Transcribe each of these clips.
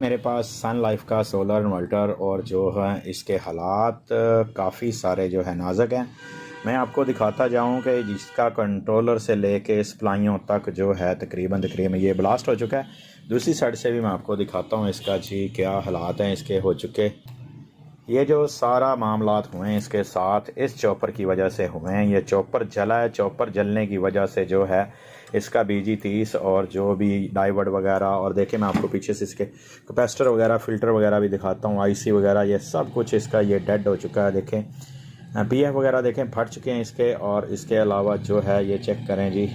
मेरे पास सन लाइफ का solar inverter और जो है इसके हालात काफ़ी सारे जो है नाजुक हैं। मैं आपको दिखाता जाऊं कि जिसका कंट्रोलर से लेके सप्लाइयों तक जो है तकरीबन ये ब्लास्ट हो चुका है। दूसरी साइड से भी मैं आपको दिखाता हूं इसका जी क्या हालात हैं इसके हो चुके। ये जो सारा मामलात हुए हैं इसके साथ इस चॉपर की वजह से हुए हैं। ये चॉपर जला है, चॉपर जलने की वजह से जो है इसका BG30 और जो भी डाइवर्ट वगैरह, और देखें मैं आपको पीछे से इसके कैपेसिटर वगैरह फिल्टर वगैरह भी दिखाता हूँ, IC वगैरह ये सब कुछ इसका ये डेड हो चुका है। देखें PF वगैरह देखें फट चुके हैं इसके। और इसके अलावा जो है ये चेक करें जी,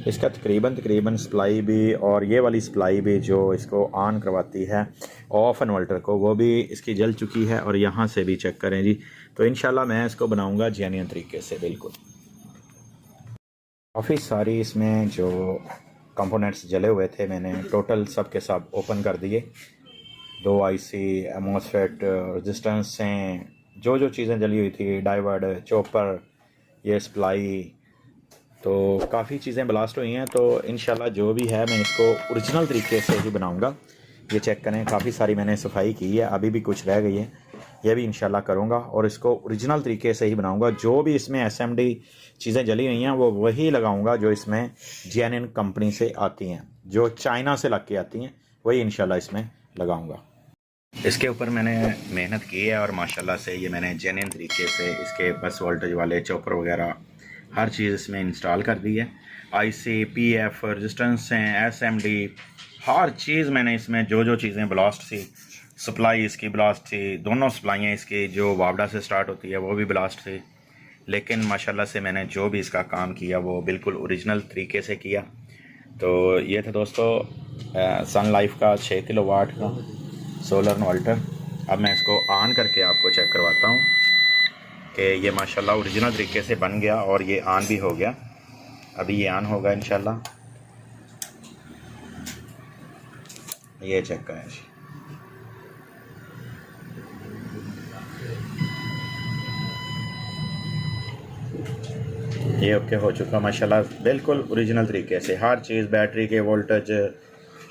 इसका तकरीबन सप्लाई भी, और ये वाली सप्लाई भी जो इसको ऑन करवाती है ऑफ इन्वर्टर को, वो भी इसकी जल चुकी है। और यहाँ से भी चेक करें जी। तो इंशाल्लाह मैं इसको बनाऊंगा जेन्युइन तरीके से। बिल्कुल काफ़ी सारी इसमें जो कंपोनेंट्स जले हुए थे मैंने टोटल सब के सब ओपन कर दिए। 2 IC, MOSFET, रेजिस्टेंस हैं, जो चीज़ें जली हुई थी, डाइवर्ट, चॉपर, ये सप्लाई, तो काफ़ी चीज़ें ब्लास्ट हुई हैं। तो इंशाल्लाह जो भी है मैं इसको ओरिजिनल तरीके से ही बनाऊंगा। ये चेक करें, काफ़ी सारी मैंने सफाई की है, अभी भी कुछ रह गई है, ये भी इंशाल्लाह करूंगा और इसको ओरिजिनल तरीके से ही बनाऊंगा। जो भी इसमें SMD चीज़ें जली हुई हैं वो वही लगाऊंगा जो इसमें जेन्युइन कंपनी से आती हैं, जो चाइना से लग के आती हैं, वही इंशाल्लाह इसमें लगाऊंगा। इसके ऊपर मैंने मेहनत की है और माशाल्लाह से ये मैंने जेन्युइन तरीके से इसके बस वोल्टेज वाले चॉपर वगैरह हर चीज़ इसमें इंस्टॉल कर दी है। IC, PF, रेजिस्टेंस हैं, SMD, हर चीज़ मैंने इसमें जो चीज़ें ब्लास्ट थी, सप्लाई इसकी ब्लास्ट थी, दोनों सप्लाइयाँ इसकी जो वावडा से स्टार्ट होती है वो भी ब्लास्ट थी। लेकिन माशाल्लाह से मैंने जो भी इसका काम किया वो बिल्कुल ओरिजिनल तरीके से किया। तो ये था दोस्तों सन लाइफ का 6 किलोवाट का सोलर इन्वर्टर। अब मैं इसको ऑन करके आपको चेक करवाता हूँ कि ये माशाल्लाह ओरिजिनल तरीके से बन गया और ये ऑन भी हो गया। अभी ये ऑन होगा इंशाल्लाह। ये चेक करें जी, ये ओके हो चुका माशाल्लाह, बिल्कुल ओरिजिनल तरीके से हर चीज़, बैटरी के वोल्टेज,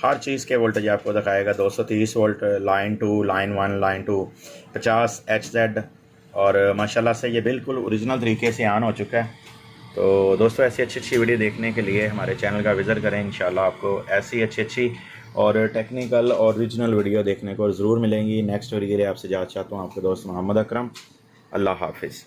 हर चीज़ के वोल्टेज आपको दिखाएगा। 230 volt line 2, line 1, line 2, 50 HZ, और माशाल्लाह से ये बिल्कुल ओरिजिनल तरीके से ऑन हो चुका है। तो दोस्तों ऐसी अच्छी वीडियो देखने के लिए हमारे चैनल का विज़िट करें। इंशाल्लाह आपको ऐसी अच्छी और टेक्निकल और ओरिजिनल वीडियो देखने को ज़रूर मिलेंगी। नेक्स्ट वीडियो के लिए आपसे इजाज़त चाहता हूँ, आपके दोस्त मोहम्मद अकरम। अल्लाह हाफिज़।